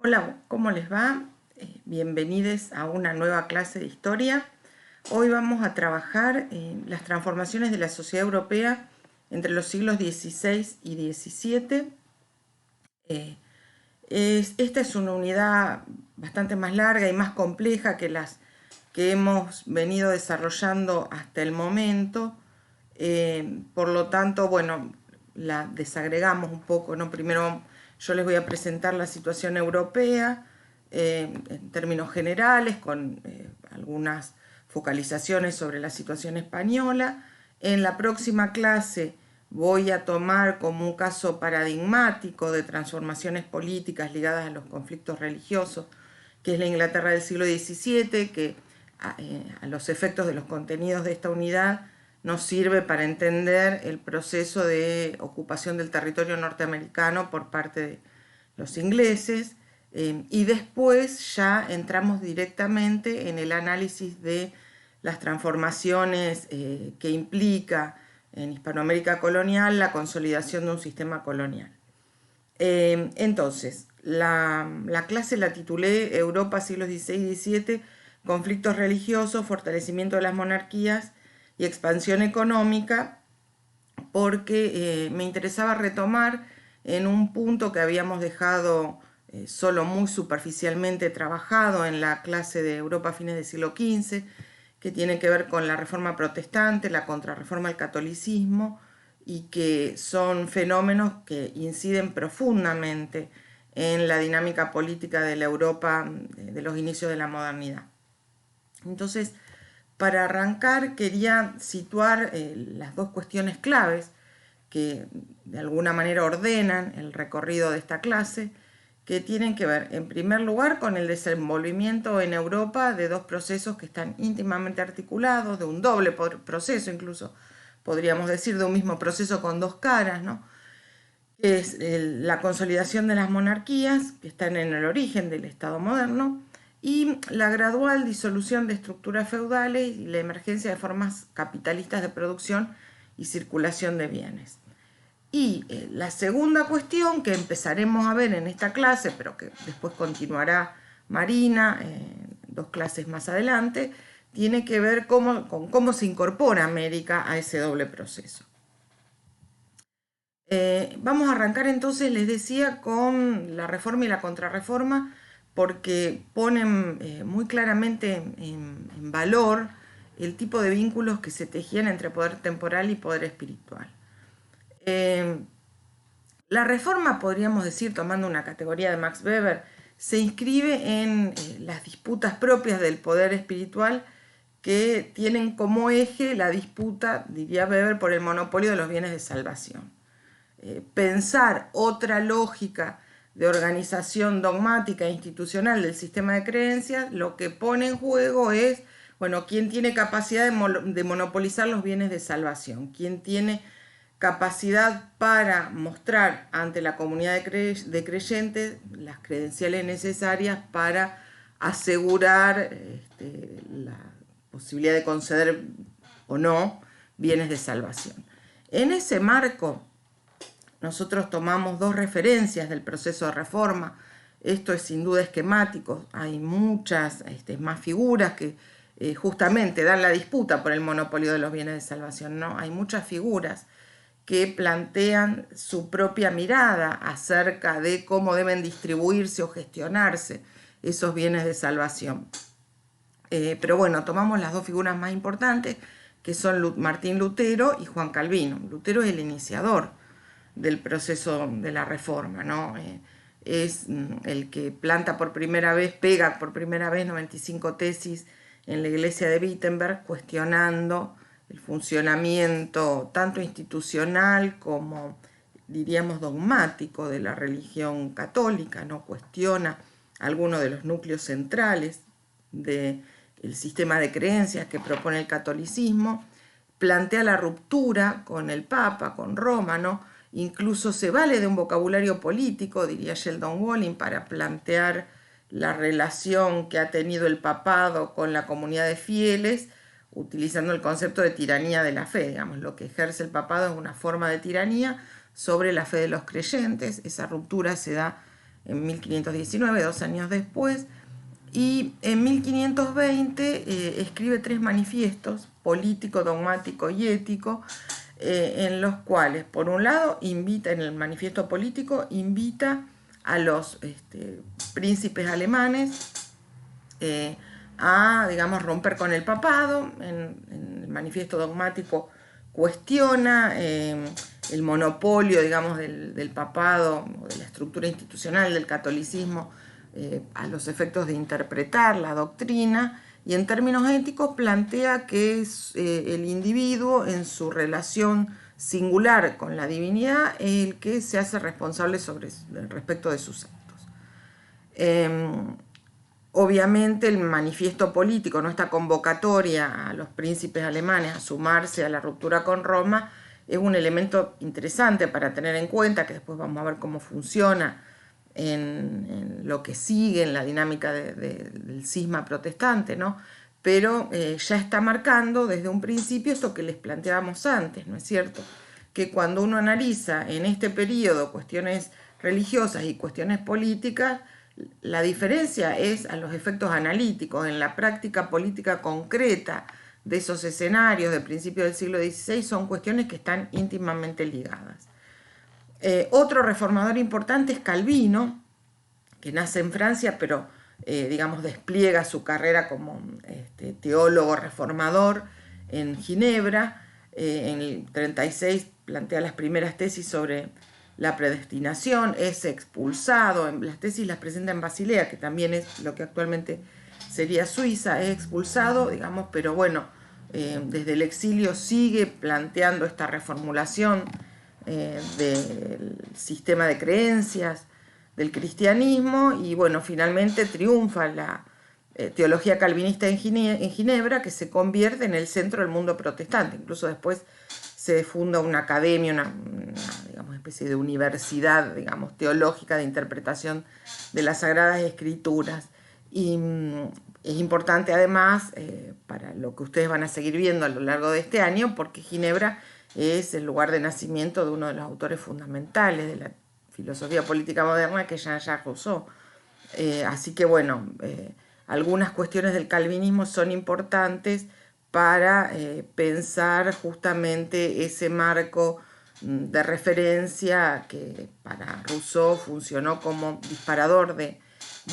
Hola, ¿cómo les va? Bienvenidos a una nueva clase de historia. Hoy vamos a trabajar en las transformaciones de la sociedad europea entre los siglos XVI y XVII. Esta es una unidad bastante más larga y más compleja que las que hemos venido desarrollando hasta el momento. Por lo tanto, bueno, la desagregamos un poco, ¿no? Primero yo les voy a presentar la situación europea en términos generales, con algunas focalizaciones sobre la situación española. En la próxima clase voy a tomar como un caso paradigmático de transformaciones políticas ligadas a los conflictos religiosos, que es la Inglaterra del siglo XVII, que a los efectos de los contenidos de esta unidad nos sirve para entender el proceso de ocupación del territorio norteamericano por parte de los ingleses, y después ya entramos directamente en el análisis de las transformaciones que implica en Hispanoamérica colonial la consolidación de un sistema colonial. Entonces, la clase la titulé Europa siglos XVI y XVII, conflictos religiosos, fortalecimiento de las monarquías y expansión económica, porque me interesaba retomar en un punto que habíamos dejado solo muy superficialmente trabajado en la clase de Europa a fines del siglo XV, que tiene que ver con la reforma protestante, la contrarreforma del catolicismo, y que son fenómenos que inciden profundamente en la dinámica política de la Europa de los inicios de la modernidad. Entonces, para arrancar quería situar las dos cuestiones claves que de alguna manera ordenan el recorrido de esta clase, que tienen que ver, en primer lugar, con el desenvolvimiento en Europa de dos procesos que están íntimamente articulados, de un doble proceso incluso, podríamos decir, de un mismo proceso con dos caras, ¿no? Es la consolidación de las monarquías, que están en el origen del Estado moderno, y la gradual disolución de estructuras feudales y la emergencia de formas capitalistas de producción y circulación de bienes. Y la segunda cuestión que empezaremos a ver en esta clase, pero que después continuará Marina dos clases más adelante, tiene que ver con cómo se incorpora América a ese doble proceso. Vamos a arrancar entonces, les decía, con la reforma y la contrarreforma, porque ponen muy claramente en valor el tipo de vínculos que se tejían entre poder temporal y poder espiritual. La reforma, podríamos decir, tomando una categoría de Max Weber, se inscribe en las disputas propias del poder espiritual, que tienen como eje la disputa, diría Weber, por el monopolio de los bienes de salvación. Pensar otra lógica de organización dogmática e institucional del sistema de creencias, lo que pone en juego es, bueno, quién tiene capacidad de monopolizar los bienes de salvación, quién tiene capacidad para mostrar ante la comunidad de creyentes las credenciales necesarias para asegurar la posibilidad de conceder o no bienes de salvación. En ese marco, nosotros tomamos dos referencias del proceso de reforma. Esto es sin duda esquemático, hay muchas más figuras que justamente dan la disputa por el monopolio de los bienes de salvación, ¿no? Hay muchas figuras que plantean su propia mirada acerca de cómo deben distribuirse o gestionarse esos bienes de salvación. Pero bueno, tomamos las dos figuras más importantes, que son Martín Lutero y Juan Calvino. Lutero es el iniciador del proceso de la reforma, ¿no? Es el que planta por primera vez, pega por primera vez 95 tesis en la iglesia de Wittenberg, cuestionando el funcionamiento tanto institucional como, diríamos, dogmático de la religión católica, ¿no? Cuestiona algunos de los núcleos centrales del sistema de creencias que propone el catolicismo, plantea la ruptura con el Papa, con Roma, ¿no? Incluso se vale de un vocabulario político, diría Sheldon Walling, para plantear la relación que ha tenido el papado con la comunidad de fieles, utilizando el concepto de tiranía de la fe. Digamos, lo que ejerce el papado es una forma de tiranía sobre la fe de los creyentes. Esa ruptura se da en 1519, 2 años después, y en 1520 escribe 3 manifiestos, político, dogmático y ético, en los cuales, por un lado, invita, en el manifiesto político, invita a los príncipes alemanes a, digamos, romper con el papado. En el manifiesto dogmático cuestiona el monopolio, digamos, del papado o de la estructura institucional del catolicismo a los efectos de interpretar la doctrina, y en términos éticos plantea que es el individuo en su relación singular con la divinidad el que se hace responsable respecto de sus actos. Obviamente el manifiesto político, ¿no? Esta convocatoria a los príncipes alemanes a sumarse a la ruptura con Roma, es un elemento interesante para tener en cuenta, que después vamos a ver cómo funciona en lo que sigue en la dinámica del cisma protestante, ¿no? Pero ya está marcando desde un principio esto que les planteábamos antes, ¿no es cierto? Que cuando uno analiza en este periodo cuestiones religiosas y cuestiones políticas, la diferencia es a los efectos analíticos. En la práctica política concreta de esos escenarios de principios del siglo XVI son cuestiones que están íntimamente ligadas. Otro reformador importante es Calvino, que nace en Francia, pero digamos despliega su carrera como teólogo reformador en Ginebra. En el 36 plantea las primeras tesis sobre la predestinación, es expulsado, las tesis las presenta en Basilea, que también es lo que actualmente sería Suiza, es expulsado, digamos, pero bueno, desde el exilio sigue planteando esta reformulación del sistema de creencias del cristianismo, y bueno, finalmente triunfa la teología calvinista en Ginebra, que se convierte en el centro del mundo protestante. Incluso después se funda una academia, una digamos, especie de universidad, digamos, teológica de interpretación de las Sagradas Escrituras. Y es importante además para lo que ustedes van a seguir viendo a lo largo de este año, porque Ginebra es el lugar de nacimiento de uno de los autores fundamentales de la filosofía política moderna, que es Jean-Jacques Rousseau. Así que bueno, algunas cuestiones del calvinismo son importantes para pensar justamente ese marco de referencia que para Rousseau funcionó como disparador de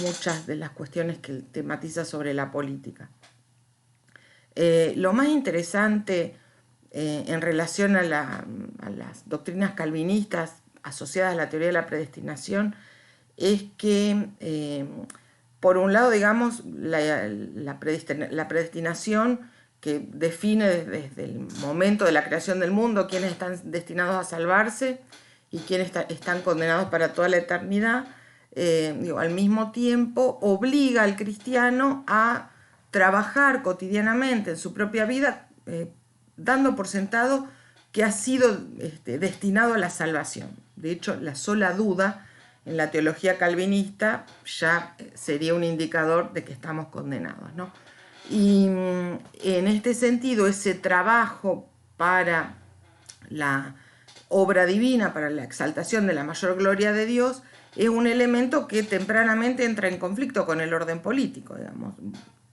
muchas de las cuestiones que él tematiza sobre la política. Lo más interesante en relación a las doctrinas calvinistas asociadas a la teoría de la predestinación es que, por un lado, digamos, la predestinación, que define desde el momento de la creación del mundo quiénes están destinados a salvarse y quiénes están condenados para toda la eternidad, al mismo tiempo obliga al cristiano a trabajar cotidianamente en su propia vida, dando por sentado que ha sido destinado a la salvación. De hecho, la sola duda en la teología calvinista ya sería un indicador de que estamos condenados, ¿no? Y en este sentido, ese trabajo para la obra divina, para la exaltación de la mayor gloria de Dios, es un elemento que tempranamente entra en conflicto con el orden político, digamos.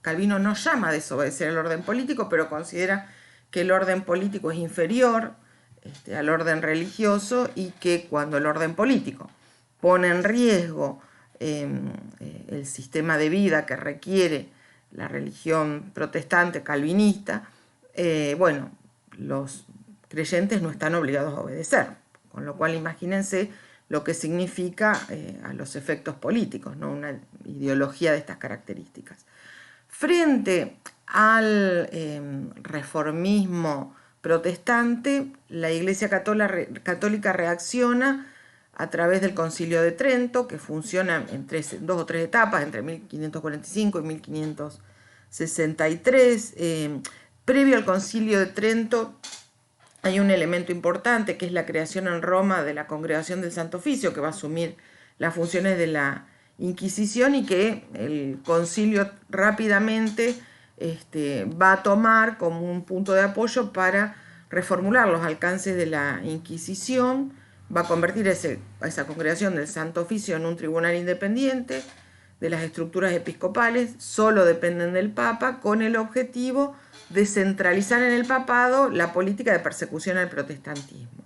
Calvino no llama a desobedecer el orden político, pero considera que el orden político es inferior al orden religioso, y que cuando el orden político pone en riesgo el sistema de vida que requiere la religión protestante calvinista, bueno, los creyentes no están obligados a obedecer, con lo cual imagínense lo que significa a los efectos políticos, ¿no? Una ideología de estas características. Frente al reformismo protestante, la Iglesia Católica reacciona a través del Concilio de Trento, que funciona en 2 o 3 etapas, entre 1545 y 1563. Previo al Concilio de Trento hay un elemento importante, que es la creación en Roma de la Congregación del Santo Oficio, que va a asumir las funciones de la Inquisición, y que el concilio rápidamente va a tomar como un punto de apoyo para reformular los alcances de la Inquisición, va a convertir a esa congregación del Santo Oficio en un tribunal independiente de las estructuras episcopales, solo dependen del Papa, con el objetivo de centralizar en el papado la política de persecución al protestantismo.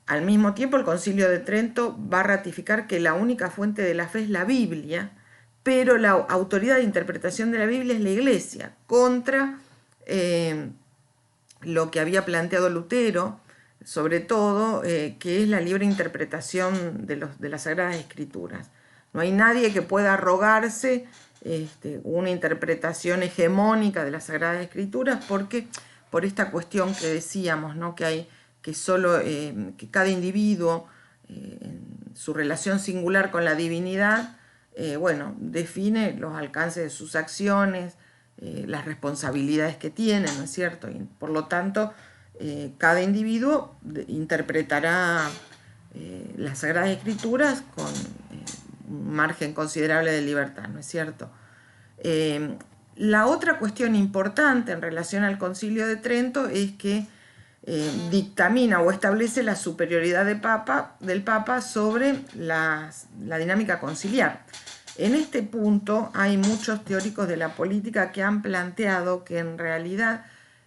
Al mismo tiempo, el Concilio de Trento va a ratificar que la única fuente de la fe es la Biblia, pero la autoridad de interpretación de la Biblia es la Iglesia, contra lo que había planteado Lutero, sobre todo, que es la libre interpretación de las Sagradas Escrituras. No hay nadie que pueda arrogarse una interpretación hegemónica de las Sagradas Escrituras, porque por esta cuestión que decíamos, ¿no? Que cada individuo, en su relación singular con la divinidad, define los alcances de sus acciones, las responsabilidades que tiene, ¿no es cierto? Y por lo tanto, cada individuo interpretará las Sagradas Escrituras con un margen considerable de libertad, ¿no es cierto? La otra cuestión importante en relación al Concilio de Trento es que dictamina o establece la superioridad del Papa sobre la dinámica conciliar. En este punto hay muchos teóricos de la política que han planteado que en realidad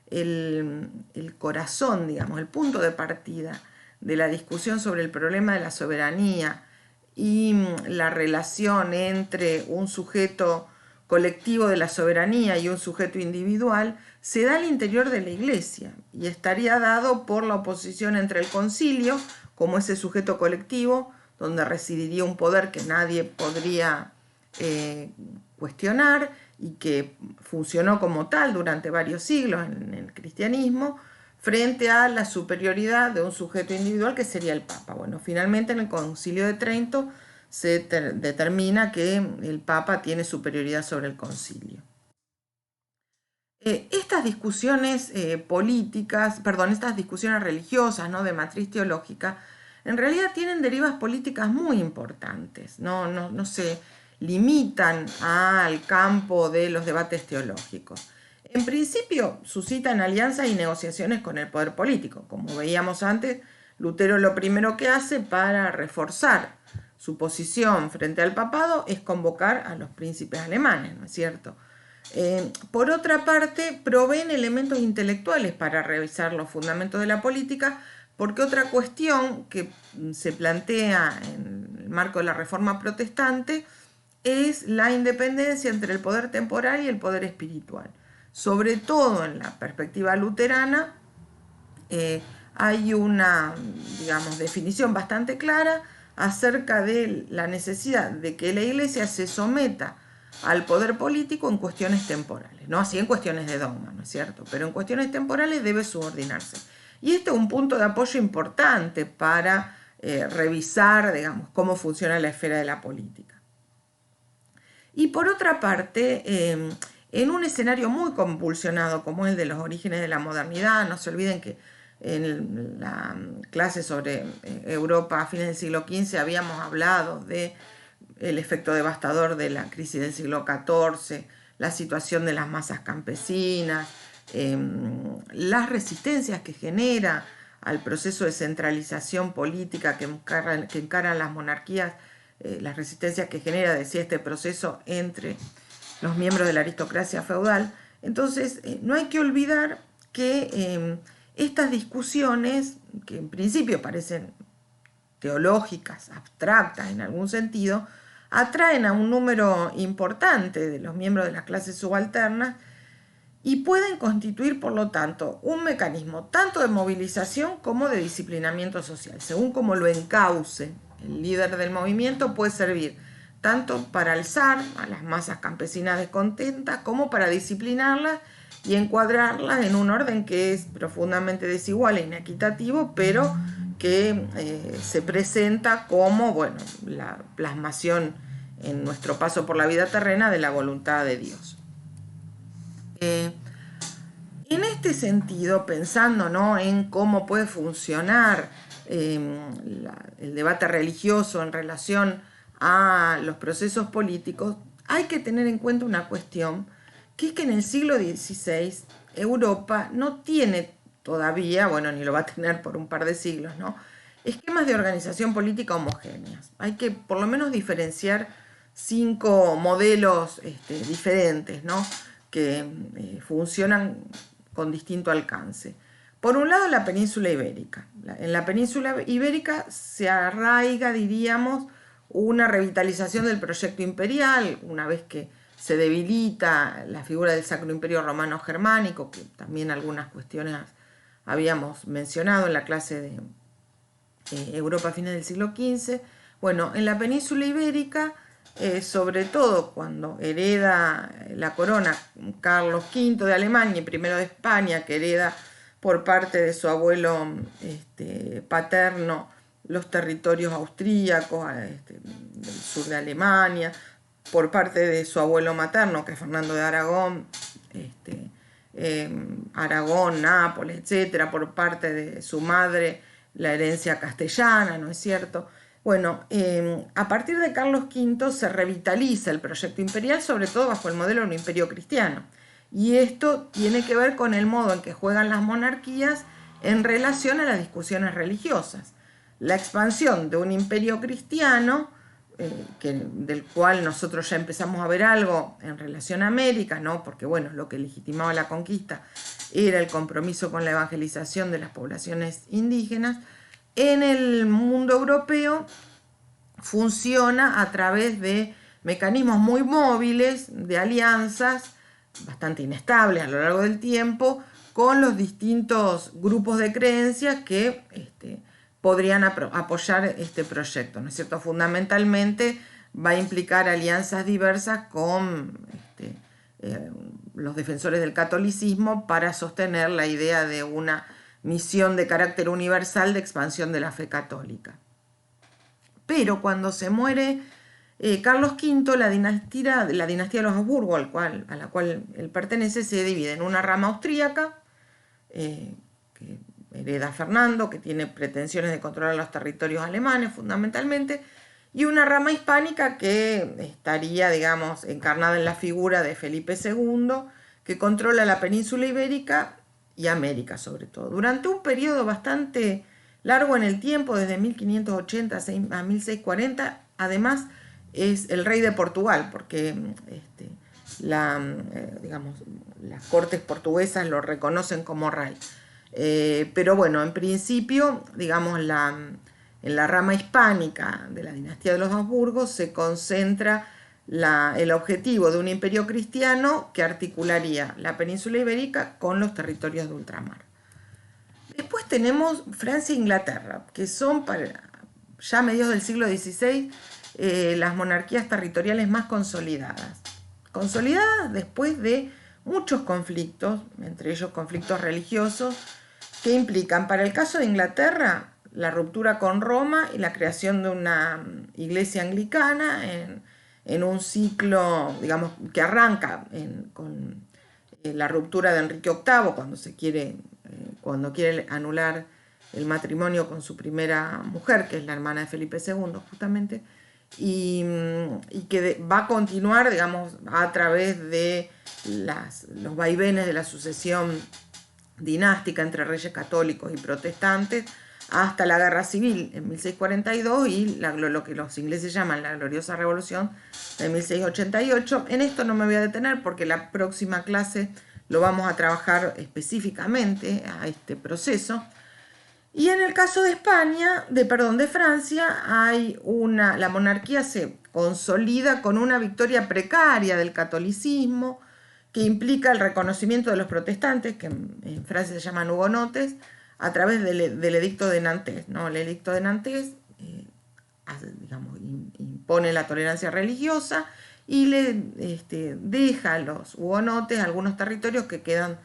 el corazón, digamos, el punto de partida de la discusión sobre el problema de la soberanía y la relación entre un sujeto colectivo de la soberanía y un sujeto individual se da al interior de la Iglesia y estaría dado por la oposición entre el concilio, como ese sujeto colectivo, donde residiría un poder que nadie podría cuestionar y que funcionó como tal durante varios siglos en el cristianismo, frente a la superioridad de un sujeto individual que sería el Papa. Bueno, finalmente en el Concilio de Trento se determina que el Papa tiene superioridad sobre el concilio. Estas discusiones estas discusiones religiosas, ¿no? De matriz teológica, en realidad tienen derivas políticas muy importantes, no se limitan al campo de los debates teológicos. En principio suscitan alianzas y negociaciones con el poder político. Como veíamos antes, Lutero lo primero que hace para reforzar su posición frente al papado es convocar a los príncipes alemanes, ¿no es cierto? Por otra parte, proveen elementos intelectuales para revisar los fundamentos de la política, porque otra cuestión que se plantea en el marco de la Reforma Protestante es la independencia entre el poder temporal y el poder espiritual. Sobre todo en la perspectiva luterana, hay una, definición bastante clara acerca de la necesidad de que la Iglesia se someta al poder político en cuestiones temporales, no así en cuestiones de dogma, ¿no es cierto? Pero en cuestiones temporales debe subordinarse. Y este es un punto de apoyo importante para revisar, cómo funciona la esfera de la política. Y por otra parte, en un escenario muy convulsionado como el de los orígenes de la modernidad, no se olviden que en la clase sobre Europa a fines del siglo XV habíamos hablado de el efecto devastador de la crisis del siglo XIV, la situación de las masas campesinas, las resistencias que genera al proceso de centralización política que encaran las monarquías, las resistencias que genera, decía, este proceso entre los miembros de la aristocracia feudal. Entonces, no hay que olvidar que estas discusiones, que en principio parecen teológicas, abstractas en algún sentido, atraen a un número importante de los miembros de las clases subalternas y pueden constituir, por lo tanto, un mecanismo tanto de movilización como de disciplinamiento social. Según como lo encauce el líder del movimiento, puede servir tanto para alzar a las masas campesinas descontentas como para disciplinarlas y encuadrarlas en un orden que es profundamente desigual e inequitativo, pero que se presenta como, la plasmación en nuestro paso por la vida terrena de la voluntad de Dios. En este sentido, pensando, ¿no?, en cómo puede funcionar el debate religioso en relación a los procesos políticos, hay que tener en cuenta una cuestión, que es que en el siglo XVI Europa no tiene todavía, ni lo va a tener por un par de siglos, ¿no?, esquemas de organización política homogéneas. Hay que por lo menos diferenciar 5 modelos diferentes, ¿no? Que funcionan con distinto alcance. Por un lado, la península ibérica. En la península ibérica se arraiga, diríamos, una revitalización del proyecto imperial, una vez que se debilita la figura del Sacro Imperio Romano Germánico, que también algunas cuestiones habíamos mencionado en la clase de Europa a fines del siglo XV. Bueno, en la península ibérica, sobre todo cuando hereda la corona Carlos V de Alemania y primero de España, que hereda por parte de su abuelo paterno los territorios austríacos del sur de Alemania, por parte de su abuelo materno, que es Fernando de Aragón, Aragón, Nápoles, etcétera, por parte de su madre, la herencia castellana, ¿no es cierto? Bueno, a partir de Carlos V se revitaliza el proyecto imperial, sobre todo bajo el modelo de un imperio cristiano. Y esto tiene que ver con el modo en que juegan las monarquías en relación a las discusiones religiosas. La expansión de un imperio cristiano, del cual nosotros ya empezamos a ver algo en relación a América, ¿no? Porque bueno, lo que legitimaba la conquista era el compromiso con la evangelización de las poblaciones indígenas. En el mundo europeo funciona a través de mecanismos muy móviles, de alianzas bastante inestables a lo largo del tiempo, con los distintos grupos de creencias que podrían apoyar este proyecto, ¿no es cierto? Fundamentalmente va a implicar alianzas diversas con los defensores del catolicismo para sostener la idea de una misión de carácter universal de expansión de la fe católica. Pero cuando se muere Carlos V, la dinastía de los Habsburgo, a la cual él pertenece, se divide en una rama austríaca, que hereda Fernando, que tiene pretensiones de controlar los territorios alemanes fundamentalmente, y una rama hispánica que estaría, digamos, encarnada en la figura de Felipe II, que controla la península ibérica y América sobre todo. Durante un periodo bastante largo en el tiempo, desde 1580 a 1640, además es el rey de Portugal, porque digamos, las cortes portuguesas lo reconocen como rey. Pero bueno, en principio, digamos, en la rama hispánica de la dinastía de los Habsburgos se concentra el objetivo de un imperio cristiano que articularía la península ibérica con los territorios de ultramar. Después tenemos Francia e Inglaterra, que son ya a mediados del siglo XVI las monarquías territoriales más consolidadas. Consolidadas después de muchos conflictos, entre ellos conflictos religiosos, que implican, para el caso de Inglaterra, la ruptura con Roma y la creación de una iglesia anglicana en un ciclo, digamos, que arranca con la ruptura de Enrique VIII, cuando quiere anular el matrimonio con su primera mujer, que es la hermana de Felipe II, justamente, y que va a continuar, digamos, a través de los vaivenes de la sucesión dinástica entre reyes católicos y protestantes, hasta la Guerra Civil en 1642 y lo que los ingleses llaman la gloriosa Revolución de 1688. En esto no me voy a detener porque la próxima clase lo vamos a trabajar específicamente a este proceso. Y en el caso de de Francia, la monarquía se consolida con una victoria precaria del catolicismo, que implica el reconocimiento de los protestantes, que en Francia se llaman hugonotes, a través del edicto de Nantes, ¿no? El edicto de Nantes digamos, impone la tolerancia religiosa y deja a los hugonotes algunos territorios que quedan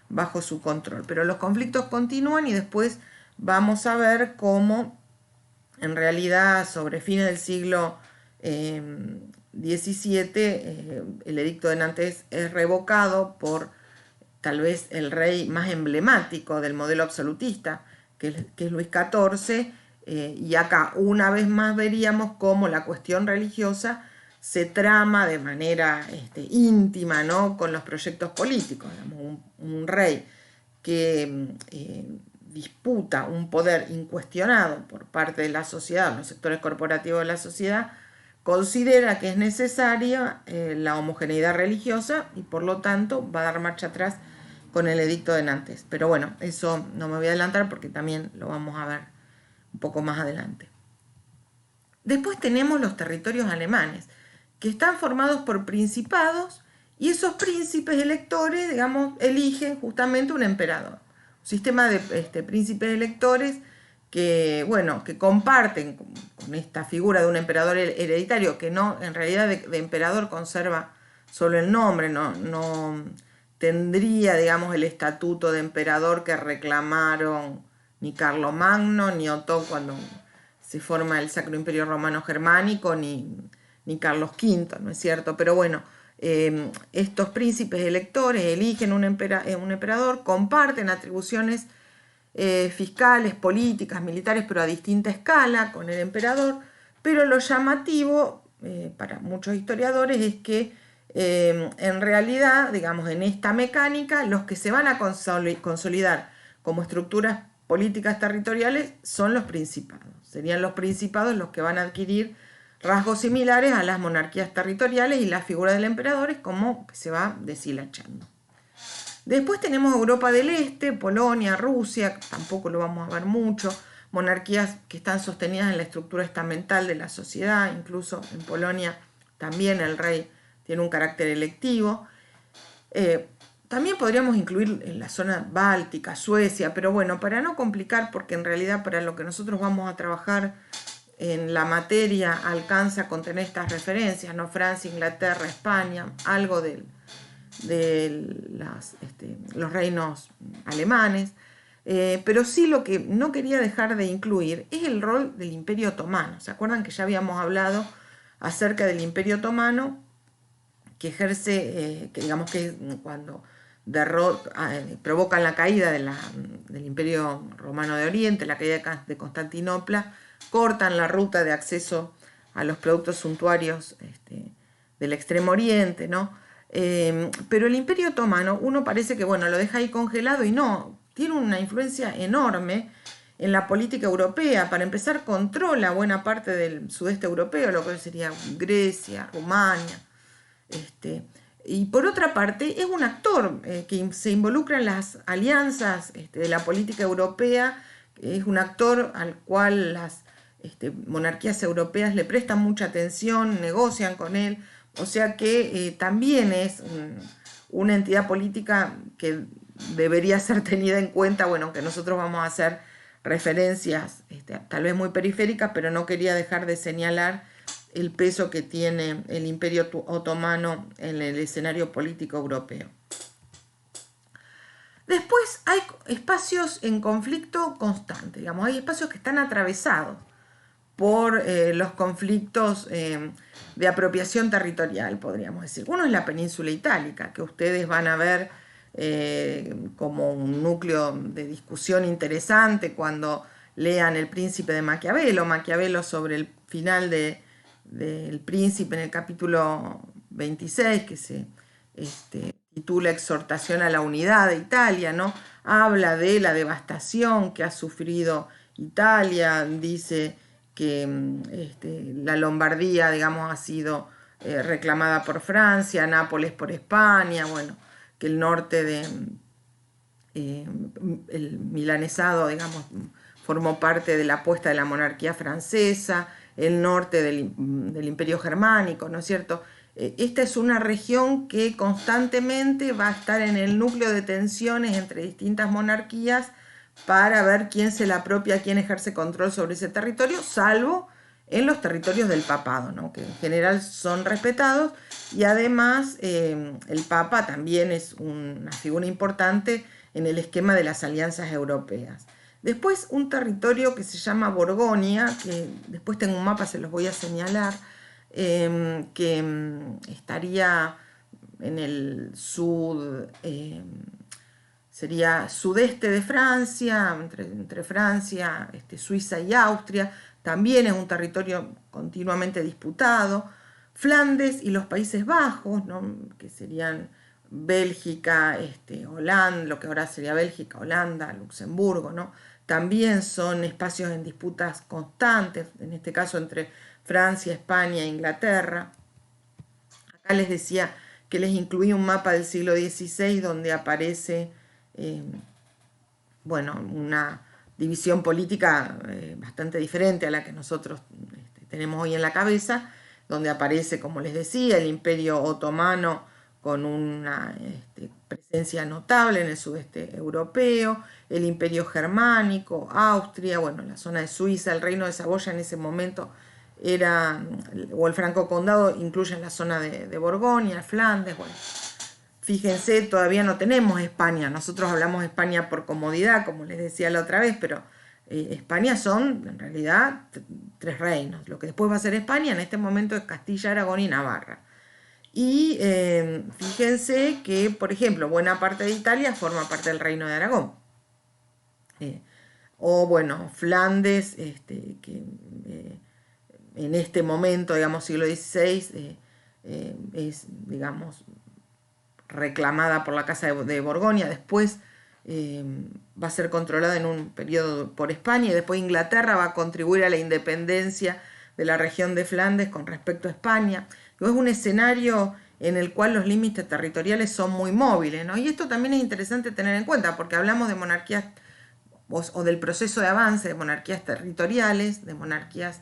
bajo su control. Pero los conflictos continúan y después vamos a ver cómo en realidad sobre fines del siglo XVII el edicto de Nantes es revocado por tal vez el rey más emblemático del modelo absolutista, que es Luis XIV, y acá una vez más veríamos cómo la cuestión religiosa se trama de manera íntima, ¿no?, con los proyectos políticos. Digamos, un rey que disputa un poder incuestionado por parte de la sociedad, los sectores corporativos de la sociedad, considera que es necesaria la homogeneidad religiosa y por lo tanto va a dar marcha atrás con el edicto de Nantes. Pero bueno, eso no me voy a adelantar porque también lo vamos a ver un poco más adelante. Después tenemos los territorios alemanes, que están formados por principados y esos príncipes electores, digamos, eligen justamente un emperador. Un sistema de príncipes electores que, bueno, que comparten con esta figura de un emperador hereditario, que no, en realidad de emperador conserva solo el nombre, no tendría, digamos, el estatuto de emperador que reclamaron ni Carlomagno, ni Otón cuando se forma el Sacro Imperio Romano Germánico, ni Carlos V, ¿no es cierto? Pero bueno, estos príncipes electores eligen un emperador, comparten atribuciones fiscales, políticas, militares, pero a distinta escala con el emperador, pero lo llamativo para muchos historiadores es que en realidad, digamos, en esta mecánica, los que se van a consolidar como estructuras políticas territoriales son los principados. Serían los principados los que van a adquirir rasgos similares a las monarquías territoriales y la figura del emperador es como que se va deshilachando. Después tenemos Europa del Este, Polonia, Rusia, tampoco lo vamos a ver mucho, monarquías que están sostenidas en la estructura estamental de la sociedad, incluso en Polonia también el rey tiene un carácter electivo. También podríamos incluir en la zona báltica, Suecia, pero bueno, para no complicar, porque en realidad para lo que nosotros vamos a trabajar en la materia alcanza a contener estas referencias, ¿no? Francia, Inglaterra, España, algo de los reinos alemanes, pero sí lo que no quería dejar de incluir es el rol del Imperio Otomano. ¿Se acuerdan que ya habíamos hablado acerca del Imperio Otomano que ejerce, que digamos que cuando provocan la caída del Imperio Romano de Oriente, la caída de Constantinopla, cortan la ruta de acceso a los productos suntuarios del Extremo Oriente, ¿no? Pero el Imperio Otomano, uno parece que, bueno, lo deja ahí congelado y no, tiene una influencia enorme en la política europea. Para empezar, controla buena parte del sudeste europeo, lo que sería Grecia, Rumania. Y por otra parte, es un actor que se involucra en las alianzas de la política europea, es un actor al cual las monarquías europeas le prestan mucha atención, negocian con él, o sea que también es una entidad política que debería ser tenida en cuenta, bueno, que nosotros vamos a hacer referencias tal vez muy periféricas, pero no quería dejar de señalar el peso que tiene el Imperio Otomano en el escenario político europeo. Después hay espacios en conflicto constante, digamos, hay espacios que están atravesados por los conflictos de apropiación territorial, podríamos decir. Uno es la península itálica, que ustedes van a ver como un núcleo de discusión interesante cuando lean El Príncipe de Maquiavelo. Maquiavelo sobre el final del Príncipe en el capítulo 26, que se titula Exhortación a la Unidad de Italia, ¿no? Habla de la devastación que ha sufrido Italia, dice que la Lombardía, digamos, ha sido reclamada por Francia, Nápoles por España, bueno, que el norte el milanesado, digamos, formó parte de la apuesta de la monarquía francesa, el norte del Imperio Germánico, ¿no es cierto? Esta es una región que constantemente va a estar en el núcleo de tensiones entre distintas monarquías para ver quién se la apropia, quién ejerce control sobre ese territorio, salvo en los territorios del papado, ¿no? Que en general son respetados y además el papa también es una figura importante en el esquema de las alianzas europeas. Después un territorio que se llama Borgoña, que después tengo un mapa, se los voy a señalar, que estaría en el sería sudeste de Francia, entre Francia, Suiza y Austria. También es un territorio continuamente disputado. Flandes y los Países Bajos, ¿no? Que serían Bélgica, Holanda, lo que ahora sería Bélgica, Holanda, Luxemburgo, ¿no? También son espacios en disputas constantes, en este caso entre Francia, España e Inglaterra. Acá les decía que les incluí un mapa del siglo XVI donde aparece, eh, bueno, una división política bastante diferente a la que nosotros tenemos hoy en la cabeza, donde aparece, como les decía, el Imperio Otomano con una presencia notable en el sudeste europeo, el Imperio Germánico, Austria, bueno, la zona de Suiza, el Reino de Saboya en ese momento era, o el Franco Condado incluye la zona de Borgoña, Flandes, bueno. Fíjense, todavía no tenemos España, nosotros hablamos de España por comodidad, como les decía la otra vez, pero España son en realidad tres reinos. Lo que después va a ser España en este momento es Castilla, Aragón y Navarra. Y fíjense que, por ejemplo, buena parte de Italia forma parte del Reino de Aragón. O bueno, Flandes, que en este momento, digamos, siglo XVI, es, digamos, reclamada por la Casa de Borgoña. Después va a ser controlada en un periodo por España y después Inglaterra va a contribuir a la independencia de la región de Flandes con respecto a España. Es un escenario en el cual los límites territoriales son muy móviles, ¿no? Y esto también es interesante tener en cuenta porque hablamos de monarquías o del proceso de avance de monarquías territoriales, de monarquías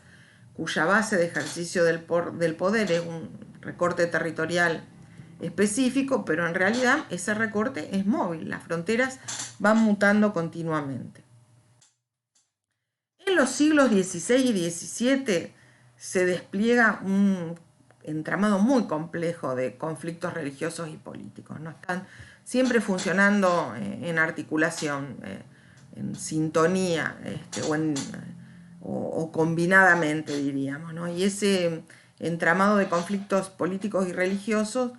cuya base de ejercicio del poder es un recorte territorial específico, pero en realidad ese recorte es móvil, las fronteras van mutando continuamente. En los siglos XVI y XVII se despliega un entramado muy complejo de conflictos religiosos y políticos, ¿no? Están siempre funcionando en articulación, en sintonía, o combinadamente, diríamos, ¿no? Y ese entramado de conflictos políticos y religiosos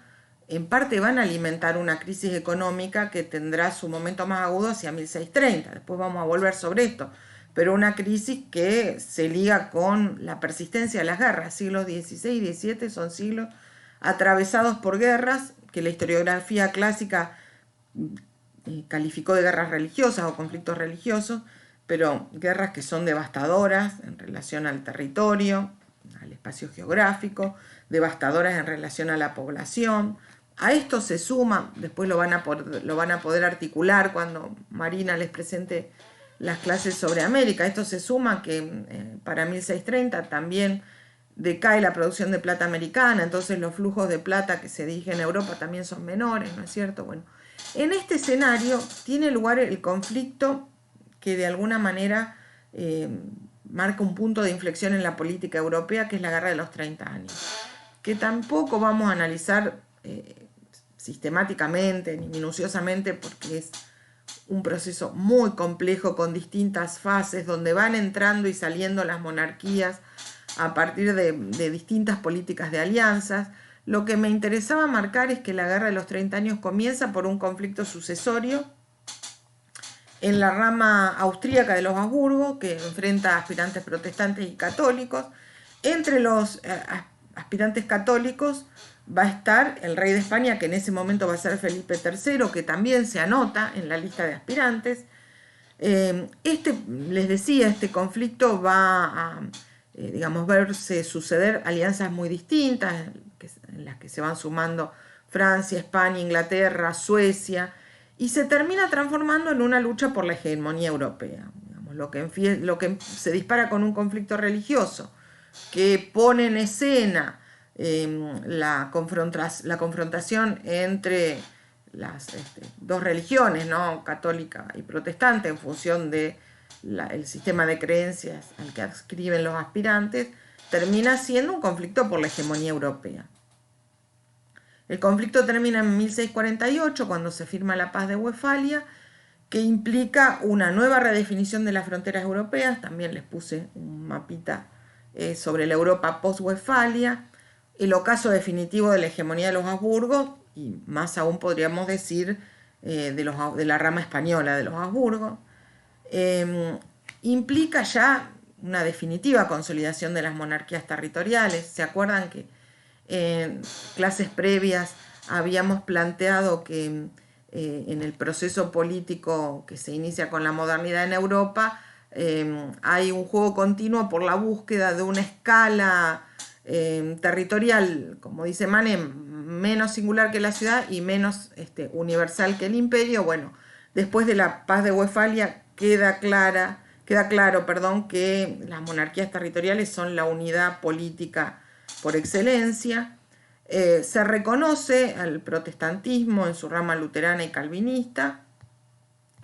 en parte van a alimentar una crisis económica que tendrá su momento más agudo hacia 1630. Después vamos a volver sobre esto, pero una crisis que se liga con la persistencia de las guerras. Siglos XVI y XVII son siglos atravesados por guerras que la historiografía clásica calificó de guerras religiosas o conflictos religiosos, pero guerras que son devastadoras en relación al territorio, al espacio geográfico, devastadoras en relación a la población. A esto se suma, después lo van a poder articular cuando Marina les presente las clases sobre América, esto se suma que para 1630 también decae la producción de plata americana, entonces los flujos de plata que se dirigen a Europa también son menores, ¿no es cierto? Bueno, en este escenario tiene lugar el conflicto que de alguna manera marca un punto de inflexión en la política europea, que es la Guerra de los 30 años, que tampoco vamos a analizar sistemáticamente ni minuciosamente porque es un proceso muy complejo con distintas fases donde van entrando y saliendo las monarquías a partir de distintas políticas de alianzas. Lo que me interesaba marcar es que la Guerra de los 30 años comienza por un conflicto sucesorio en la rama austríaca de los Habsburgo, que enfrenta a aspirantes protestantes y católicos. Entre los aspirantes católicos va a estar el rey de España, que en ese momento va a ser Felipe III, que también se anota en la lista de aspirantes. Les decía, este conflicto va a, verse suceder alianzas muy distintas, en las que se van sumando Francia, España, Inglaterra, Suecia, y se termina transformando en una lucha por la hegemonía europea. Lo que se dispara con un conflicto religioso, que pone en escena la confrontación entre las dos religiones, ¿no? Católica y protestante, en función del sistema de creencias al que adscriben los aspirantes, termina siendo un conflicto por la hegemonía europea. El conflicto termina en 1648, cuando se firma la Paz de Westfalia, que implica una nueva redefinición de las fronteras europeas. También les puse un mapita sobre la Europa post-Westfalia, el ocaso definitivo de la hegemonía de los Habsburgo, y más aún podríamos decir de la rama española de los Habsburgo. Implica ya una definitiva consolidación de las monarquías territoriales. ¿Se acuerdan que en clases previas habíamos planteado que en el proceso político que se inicia con la modernidad en Europa, hay un juego continuo por la búsqueda de una escala territorial, como dice Manet, menos singular que la ciudad y menos universal que el imperio. Bueno, después de la paz de Westfalia queda claro, que las monarquías territoriales son la unidad política por excelencia. Se reconoce al protestantismo en su rama luterana y calvinista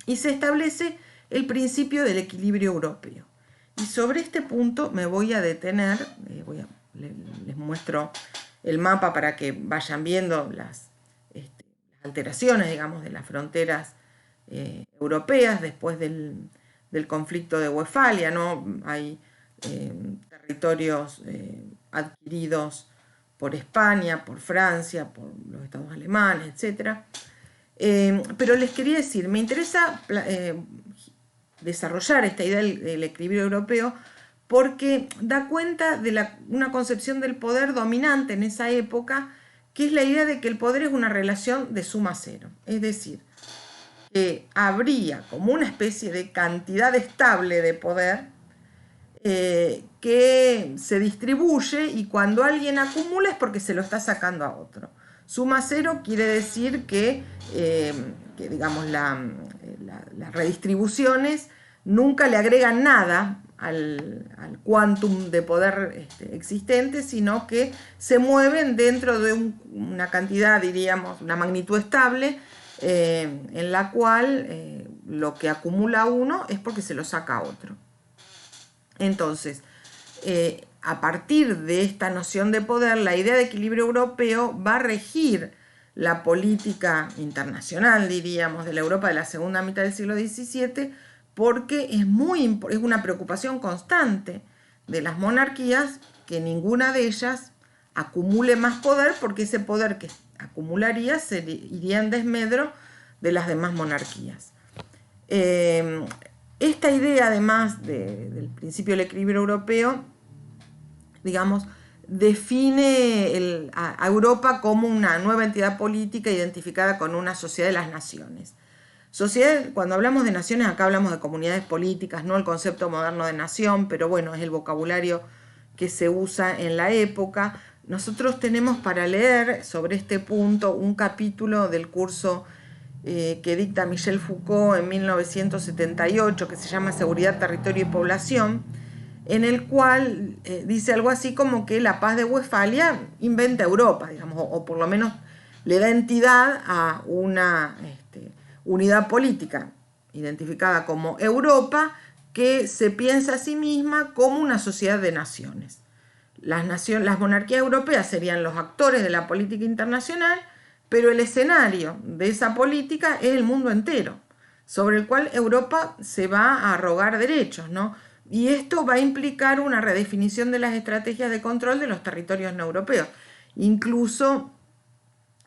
y se establece el principio del equilibrio europeo. Y sobre este punto me voy a detener, les muestro el mapa para que vayan viendo las alteraciones, digamos, de las fronteras europeas después del conflicto de Westfalia, ¿no? Hay territorios adquiridos por España, por Francia, por los estados alemanes, etc. Pero les quería decir, me interesa desarrollar esta idea del equilibrio europeo porque da cuenta de una concepción del poder dominante en esa época, que es la idea de que el poder es una relación de suma cero. Es decir, que habría como una especie de cantidad estable de poder que se distribuye y cuando alguien acumula es porque se lo está sacando a otro. Suma cero quiere decir que digamos, las redistribuciones nunca le agregan nada al quantum de poder existente, sino que se mueven dentro de una cantidad, diríamos, una magnitud estable, en la cual lo que acumula uno es porque se lo saca a otro. Entonces, a partir de esta noción de poder, la idea de equilibrio europeo va a regir la política internacional, diríamos, de la Europa de la segunda mitad del siglo XVII, porque es una preocupación constante de las monarquías que ninguna de ellas acumule más poder, porque ese poder que acumularía iría en desmedro de las demás monarquías. Esta idea, además del principio del equilibrio europeo, digamos, define a Europa como una nueva entidad política identificada con una sociedad de las naciones. Cuando hablamos de naciones, acá hablamos de comunidades políticas, no el concepto moderno de nación, pero bueno, es el vocabulario que se usa en la época. Nosotros tenemos para leer sobre este punto un capítulo del curso que dicta Michel Foucault en 1978, que se llama Seguridad, Territorio y Población, en el cual dice algo así como que la paz de Westfalia inventa Europa, digamos, o por lo menos le da entidad a una unidad política identificada como Europa, que se piensa a sí misma como una sociedad de naciones. Las monarquías europeas serían los actores de la política internacional, pero el escenario de esa política es el mundo entero, sobre el cual Europa se va a arrogar derechos, ¿no? Y esto va a implicar una redefinición de las estrategias de control de los territorios no europeos. Incluso,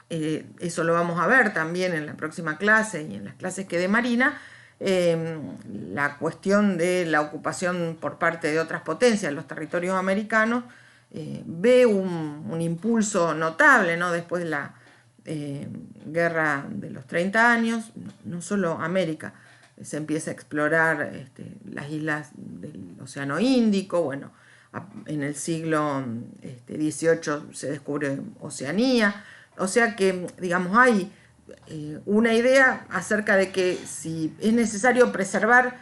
eso lo vamos a ver también en la próxima clase y en las clases que dé Marina, la cuestión de la ocupación por parte de otras potencias en los territorios americanos ve un impulso notable, ¿no? Después de la guerra de los 30 años, no solo América, se empieza a explorar las islas del Océano Índico, bueno, en el siglo XVIII se descubre Oceanía, o sea que, digamos, hay una idea acerca de que si es necesario preservar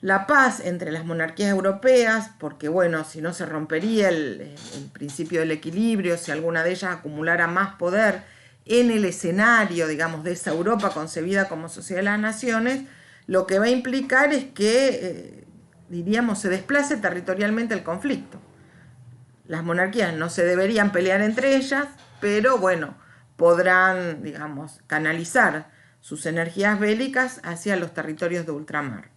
la paz entre las monarquías europeas, porque bueno, si no se rompería el principio del equilibrio, si alguna de ellas acumulara más poder en el escenario, digamos, de esa Europa concebida como sociedad de las naciones, lo que va a implicar es que, diríamos, se desplace territorialmente el conflicto. Las monarquías no se deberían pelear entre ellas, pero bueno, podrán, digamos, canalizar sus energías bélicas hacia los territorios de ultramar.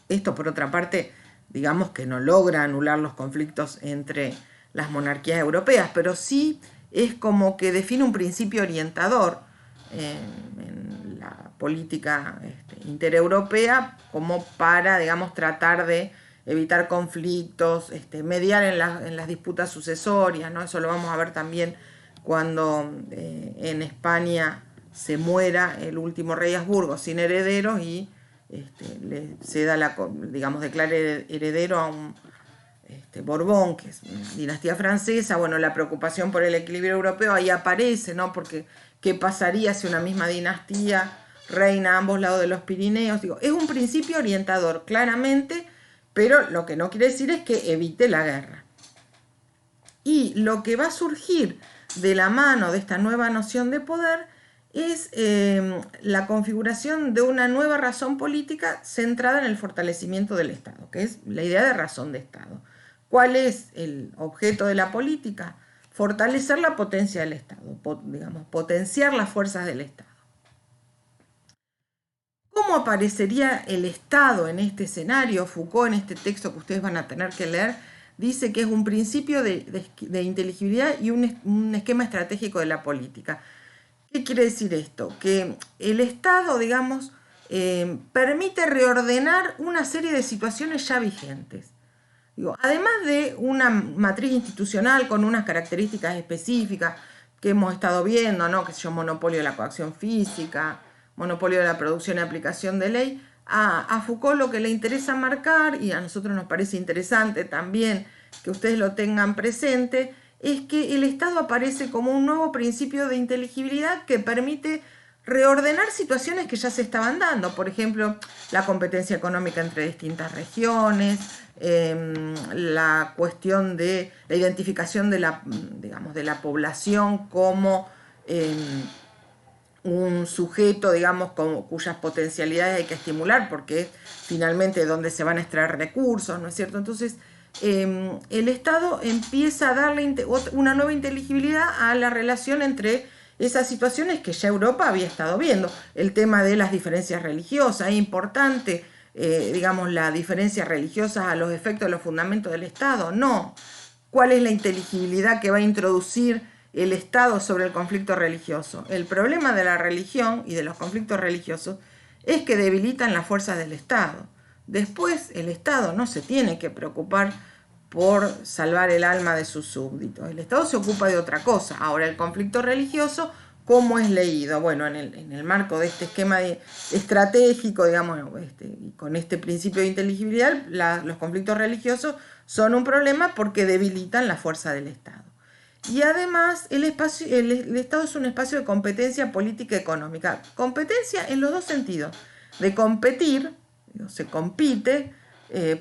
Esto, por otra parte, digamos que no logra anular los conflictos entre las monarquías europeas, pero sí es como que define un principio orientador en la política intereuropea, como para, digamos, tratar de evitar conflictos, mediar en las disputas sucesorias, ¿no? Eso lo vamos a ver también cuando en España se muera el último rey Habsburgo sin herederos y le ceda digamos, declare heredero a un Borbón, que es una dinastía francesa. Bueno, la preocupación por el equilibrio europeo ahí aparece, ¿no? Porque ¿qué pasaría si una misma dinastía reina a ambos lados de los Pirineos? Digo, es un principio orientador, claramente, pero lo que no quiere decir es que evite la guerra. Y lo que va a surgir de la mano de esta nueva noción de poder es la configuración de una nueva razón política centrada en el fortalecimiento del Estado, que es la idea de razón de Estado. ¿Cuál es el objeto de la política? Fortalecer la potencia del Estado, digamos, potenciar las fuerzas del Estado. ¿Cómo aparecería el Estado en este escenario? Foucault, en este texto que ustedes van a tener que leer, dice que es un principio de inteligibilidad y un esquema estratégico de la política. ¿Qué quiere decir esto? Que el Estado, digamos, permite reordenar una serie de situaciones ya vigentes. Digo, además de una matriz institucional con unas características específicas que hemos estado viendo, ¿no? Que se llama monopolio de la coacción física, monopolio de la producción y aplicación de ley, a Foucault lo que le interesa marcar, y a nosotros nos parece interesante también que ustedes lo tengan presente, es que el Estado aparece como un nuevo principio de inteligibilidad que permite reordenar situaciones que ya se estaban dando. Por ejemplo, la competencia económica entre distintas regiones, la cuestión de la identificación de la población como un sujeto, digamos, cuyas potencialidades hay que estimular, porque es finalmente donde se van a extraer recursos, ¿no es cierto? Entonces, el Estado empieza a darle una nueva inteligibilidad a la relación entre esas situaciones que ya Europa había estado viendo. El tema de las diferencias religiosas, es importante, digamos, la diferencia religiosa a los efectos de los fundamentos del Estado. No. ¿Cuál es la inteligibilidad que va a introducir el Estado sobre el conflicto religioso? El problema de la religión y de los conflictos religiosos es que debilitan las fuerzas del Estado. Después el Estado no se tiene que preocupar por salvar el alma de sus súbditos. El Estado se ocupa de otra cosa. Ahora, el conflicto religioso, ¿cómo es leído? Bueno, en el marco de este esquema estratégico, digamos, con este principio de inteligibilidad, los conflictos religiosos son un problema porque debilitan la fuerza del Estado. Y además, el Estado es un espacio de competencia política y económica. Competencia en los dos sentidos. De competir, se compite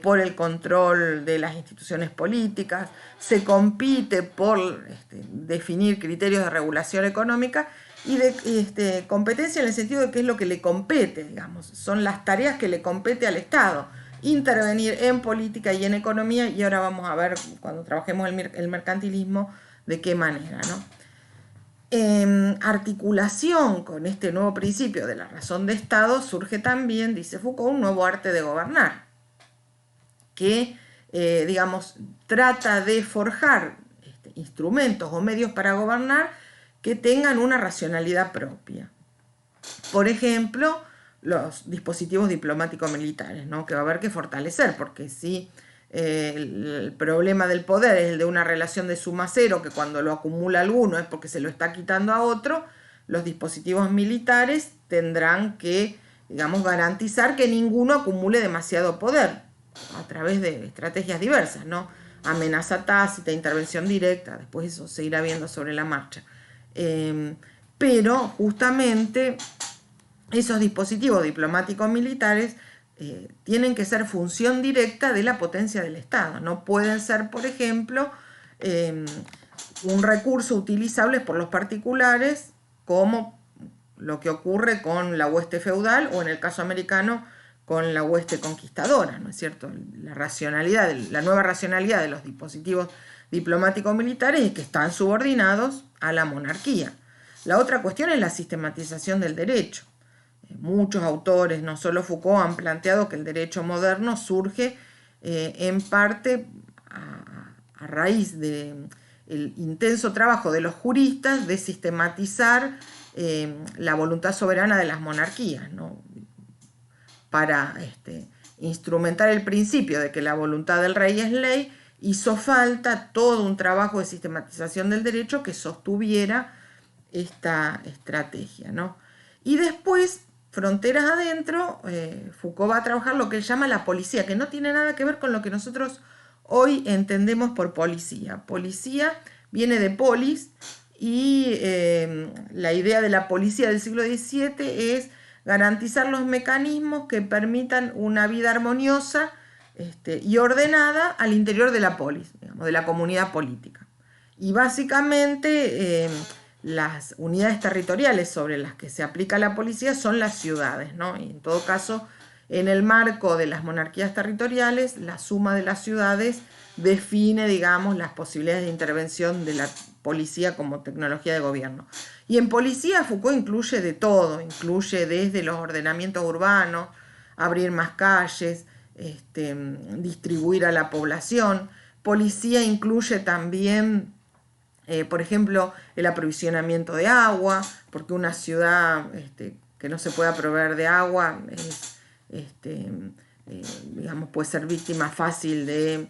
por el control de las instituciones políticas, se compite por definir criterios de regulación económica, y de competencia en el sentido de qué es lo que le compete, digamos, son las tareas que le compete al Estado, intervenir en política y en economía, y ahora vamos a ver cuando trabajemos el mercantilismo de qué manera, ¿no? En articulación con este nuevo principio de la razón de Estado surge también, dice Foucault, un nuevo arte de gobernar, que, digamos, trata de forjar instrumentos o medios para gobernar que tengan una racionalidad propia. Por ejemplo, los dispositivos diplomáticos militares, ¿no? Que va a haber que fortalecer, porque si el problema del poder es el de una relación de suma cero, que cuando lo acumula alguno es porque se lo está quitando a otro, los dispositivos militares tendrán que, digamos, garantizar que ninguno acumule demasiado poder a través de estrategias diversas, ¿no? Amenaza tácita, intervención directa, después eso se irá viendo sobre la marcha. Pero justamente esos dispositivos diplomáticos militares tienen que ser función directa de la potencia del Estado. No pueden ser, por ejemplo, un recurso utilizable por los particulares, como lo que ocurre con la hueste feudal o en el caso americano con la hueste conquistadora, ¿no es cierto? La nueva racionalidad de los dispositivos diplomáticos militares es que están subordinados a la monarquía. La otra cuestión es la sistematización del derecho. Muchos autores, no solo Foucault, han planteado que el derecho moderno surge en parte a raíz del intenso trabajo de los juristas de sistematizar la voluntad soberana de las monarquías, ¿no? Para instrumentar el principio de que la voluntad del rey es ley hizo falta todo un trabajo de sistematización del derecho que sostuviera esta estrategia, ¿no? Y después, fronteras adentro, Foucault va a trabajar lo que él llama la policía, que no tiene nada que ver con lo que nosotros hoy entendemos por policía. Policía viene de polis y la idea de la policía del siglo XVII es garantizar los mecanismos que permitan una vida armoniosa y ordenada al interior de la polis, digamos, de la comunidad política. Y básicamente las unidades territoriales sobre las que se aplica la policía son las ciudades, ¿no? Y en todo caso, en el marco de las monarquías territoriales, la suma de las ciudades define, digamos, las posibilidades de intervención de la policía como tecnología de gobierno. Y en policía Foucault incluye de todo, incluye desde los ordenamientos urbanos, abrir más calles, distribuir a la población. Policía incluye también, por ejemplo, el aprovisionamiento de agua, porque una ciudad que no se pueda proveer de agua digamos, puede ser víctima fácil de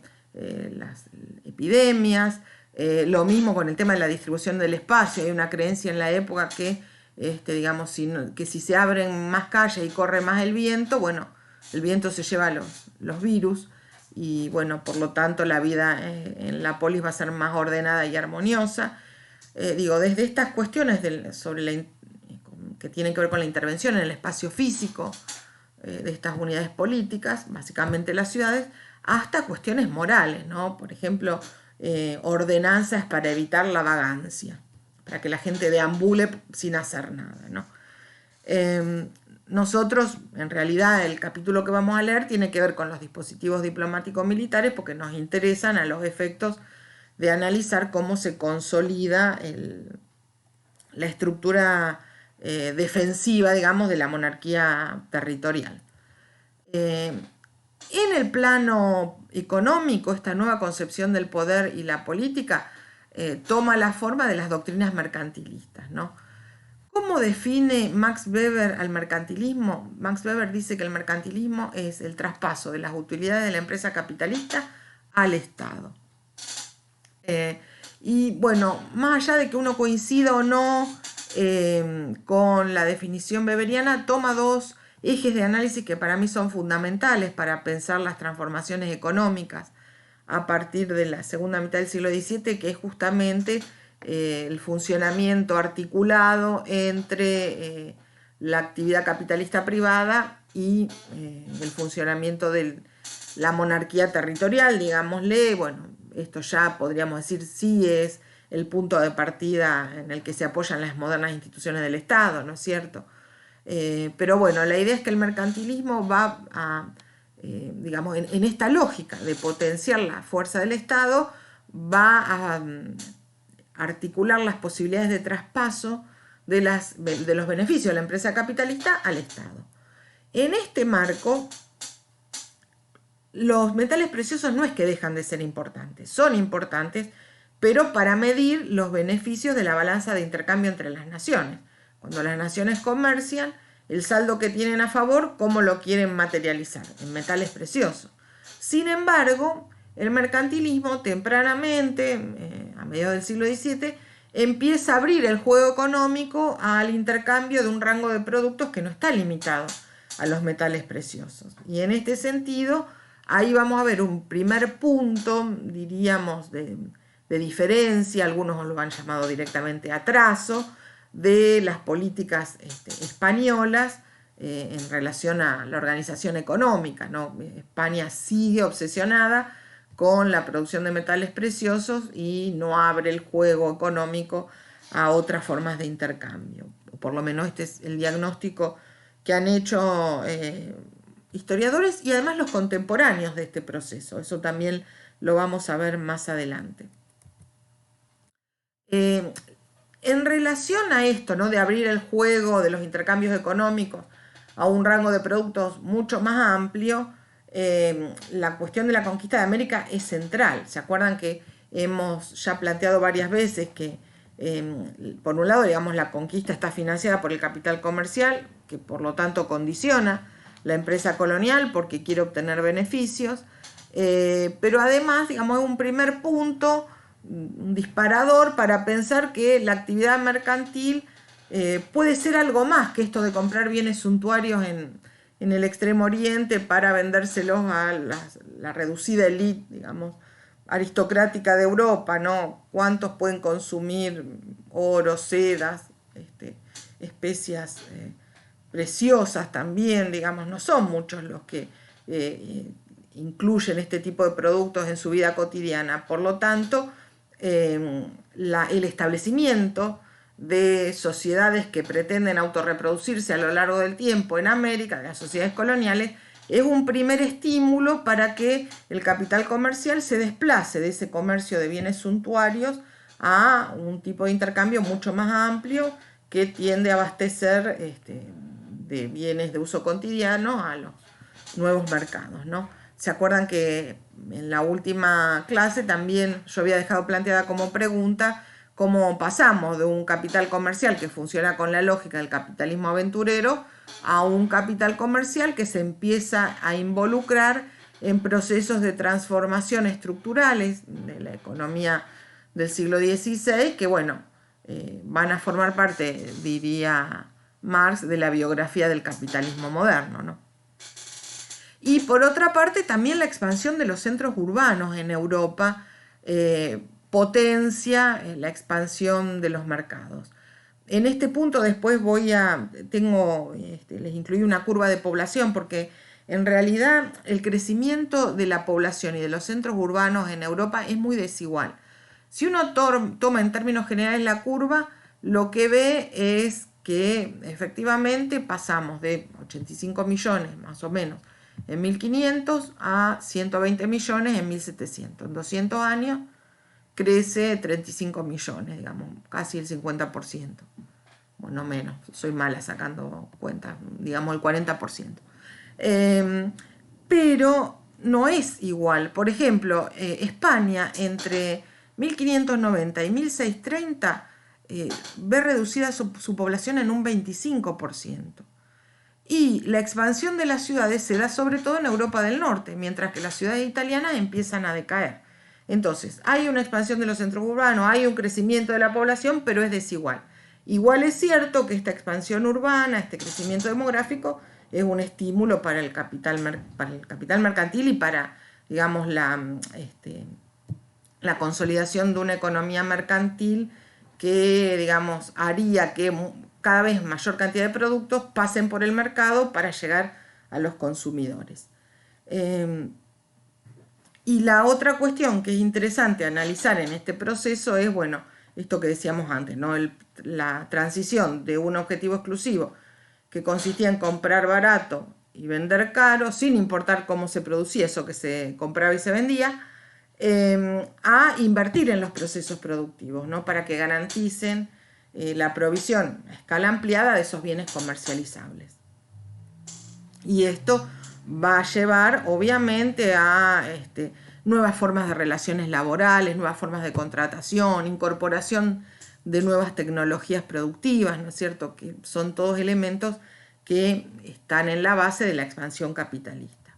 las epidemias. Lo mismo con el tema de la distribución del espacio. Hay una creencia en la época que, digamos, que si se abren más calles y corre más el viento, bueno, el viento se lleva los virus y, bueno, por lo tanto la vida en la polis va a ser más ordenada y armoniosa. Desde estas cuestiones que tienen que ver con la intervención en el espacio físico de estas unidades políticas, básicamente las ciudades, hasta cuestiones morales, ¿no? Por ejemplo, ordenanzas para evitar la vagancia, para que la gente deambule sin hacer nada, ¿no? Nosotros, en realidad, el capítulo que vamos a leer tiene que ver con los dispositivos diplomáticos militares porque nos interesan a los efectos de analizar cómo se consolida la estructura defensiva, digamos, de la monarquía territorial. En el plano económico, esta nueva concepción del poder y la política toma la forma de las doctrinas mercantilistas, ¿no? ¿Cómo define Max Weber al mercantilismo? Max Weber dice que el mercantilismo es el traspaso de las utilidades de la empresa capitalista al Estado. Y bueno, más allá de que uno coincida o no con la definición weberiana, toma dos ejes de análisis que para mí son fundamentales para pensar las transformaciones económicas a partir de la segunda mitad del siglo XVII, que es justamente el funcionamiento articulado entre la actividad capitalista privada y el funcionamiento de la monarquía territorial, digámosle. Bueno, esto ya podríamos decir sí es el punto de partida en el que se apoyan las modernas instituciones del Estado, ¿no es cierto? Pero bueno, la idea es que el mercantilismo va a, digamos, en esta lógica de potenciar la fuerza del Estado, va a articular las posibilidades de traspaso de los beneficios de la empresa capitalista al Estado. En este marco, los metales preciosos no es que dejan de ser importantes, son importantes, pero para medir los beneficios de la balanza de intercambio entre las naciones. Cuando las naciones comercian, el saldo que tienen a favor, ¿cómo lo quieren materializar? En metales preciosos. Sin embargo, el mercantilismo tempranamente, a mediados del siglo XVII, empieza a abrir el juego económico al intercambio de un rango de productos que no está limitado a los metales preciosos. Y en este sentido, ahí vamos a ver un primer punto, diríamos, de diferencia, algunos lo han llamado directamente atraso, de las políticas españolas en relación a la organización económica, ¿no? España sigue obsesionada con la producción de metales preciosos y no abre el juego económico a otras formas de intercambio. Por lo menos este es el diagnóstico que han hecho historiadores y además los contemporáneos de este proceso. Eso también lo vamos a ver más adelante. En relación a esto, ¿no?, de abrir el juego de los intercambios económicos a un rango de productos mucho más amplio, la cuestión de la conquista de América es central. ¿Se acuerdan que hemos ya planteado varias veces que, por un lado, digamos, la conquista está financiada por el capital comercial, que por lo tanto condiciona la empresa colonial porque quiere obtener beneficios, Pero además, digamos, es un primer punto, un disparador para pensar que la actividad mercantil puede ser algo más que esto de comprar bienes suntuarios en el Extremo Oriente para vendérselos a la reducida élite, digamos, aristocrática de Europa, ¿no? ¿Cuántos pueden consumir oro, sedas, especias preciosas también, digamos? No son muchos los que incluyen este tipo de productos en su vida cotidiana. Por lo tanto, el establecimiento de sociedades que pretenden autorreproducirse a lo largo del tiempo en América, de las sociedades coloniales, es un primer estímulo para que el capital comercial se desplace de ese comercio de bienes suntuarios a un tipo de intercambio mucho más amplio que tiende a abastecer de bienes de uso cotidiano a los nuevos mercados, ¿no? ¿Se acuerdan que en la última clase también yo había dejado planteada como pregunta cómo pasamos de un capital comercial que funciona con la lógica del capitalismo aventurero a un capital comercial que se empieza a involucrar en procesos de transformación estructurales de la economía del siglo XVI que, bueno, van a formar parte, diría Marx, de la biografía del capitalismo moderno, ¿no? Y por otra parte también la expansión de los centros urbanos en Europa potencia la expansión de los mercados. En este punto después les incluí una curva de población porque en realidad el crecimiento de la población y de los centros urbanos en Europa es muy desigual. Si uno toma en términos generales la curva, lo que ve es que efectivamente pasamos de 85 millones más o menos en 1500 a 120 millones en 1700. En 200 años crece 35 millones, digamos, casi el 50%. Bueno, menos, soy mala sacando cuentas, digamos el 40%. Pero no es igual. Por ejemplo, España entre 1590 y 1630 ve reducida su población en un 25%. Y la expansión de las ciudades se da sobre todo en Europa del Norte, mientras que las ciudades italianas empiezan a decaer. Entonces, hay una expansión de los centros urbanos, hay un crecimiento de la población, pero es desigual. Igual es cierto que esta expansión urbana, este crecimiento demográfico, es un estímulo para el capital mercantil y para, digamos, la consolidación de una economía mercantil que, digamos, haría que cada vez mayor cantidad de productos pasen por el mercado para llegar a los consumidores. Y la otra cuestión que es interesante analizar en este proceso es, bueno, esto que decíamos antes, ¿no? La transición de un objetivo exclusivo que consistía en comprar barato y vender caro, sin importar cómo se producía eso que se compraba y se vendía, a invertir en los procesos productivos, ¿no? Para que garanticen la provisión a escala ampliada de esos bienes comercializables. Y esto va a llevar obviamente a nuevas formas de relaciones laborales, nuevas formas de contratación, incorporación de nuevas tecnologías productivas, ¿no es cierto? Que son todos elementos que están en la base de la expansión capitalista.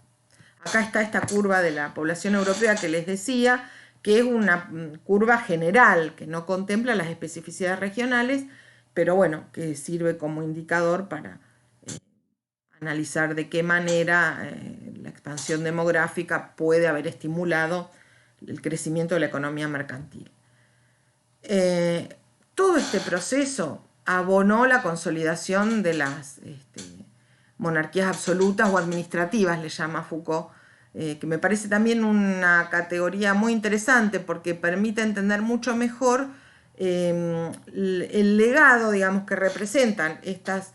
Acá está esta curva de la población europea que les decía, que es una curva general, que no contempla las especificidades regionales, pero bueno, que sirve como indicador para analizar de qué manera la expansión demográfica puede haber estimulado el crecimiento de la economía mercantil. Todo este proceso abonó la consolidación de las monarquías absolutas o administrativas, le llama Foucault, que me parece también una categoría muy interesante porque permite entender mucho mejor el legado, digamos, que representan estas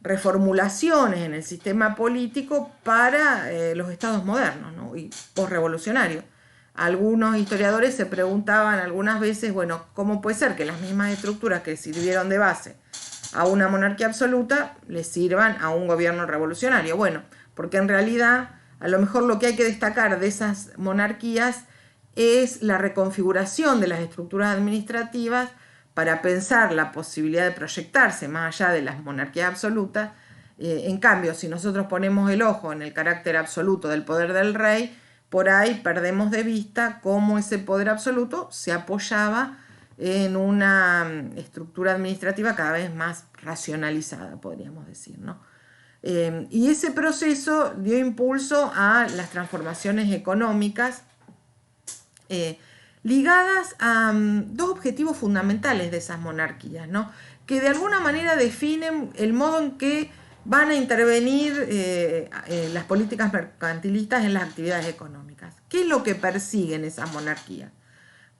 reformulaciones en el sistema político para los estados modernos, ¿no? Y posrevolucionarios. Algunos historiadores se preguntaban algunas veces, bueno, ¿cómo puede ser que las mismas estructuras que sirvieron de base a una monarquía absoluta le sirvan a un gobierno revolucionario? Bueno, porque en realidad a lo mejor lo que hay que destacar de esas monarquías es la reconfiguración de las estructuras administrativas para pensar la posibilidad de proyectarse más allá de las monarquías absolutas. En cambio, si nosotros ponemos el ojo en el carácter absoluto del poder del rey, por ahí perdemos de vista cómo ese poder absoluto se apoyaba en una estructura administrativa cada vez más racionalizada, podríamos decir, ¿no? Y ese proceso dio impulso a las transformaciones económicas ligadas a dos objetivos fundamentales de esas monarquías, ¿no? Que de alguna manera definen el modo en que van a intervenir las políticas mercantilistas en las actividades económicas. ¿Qué es lo que persiguen esas monarquías?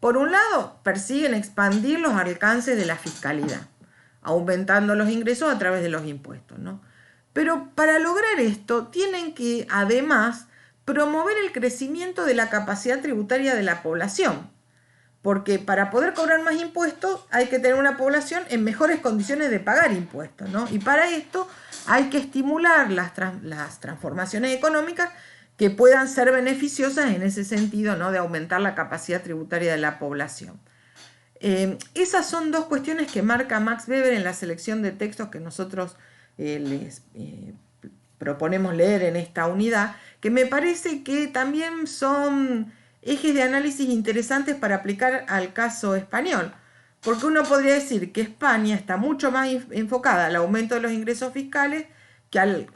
Por un lado, persiguen expandir los alcances de la fiscalidad, aumentando los ingresos a través de los impuestos, ¿no? Pero para lograr esto, tienen que, además, promover el crecimiento de la capacidad tributaria de la población, porque para poder cobrar más impuestos hay que tener una población en mejores condiciones de pagar impuestos, ¿no? Y para esto hay que estimular las transformaciones económicas que puedan ser beneficiosas en ese sentido, ¿no? De aumentar la capacidad tributaria de la población. Esas son dos cuestiones que marca Max Weber en la selección de textos que nosotros les proponemos leer en esta unidad, que me parece que también son ejes de análisis interesantes para aplicar al caso español, porque uno podría decir que España está mucho más enfocada al aumento de los ingresos fiscales que al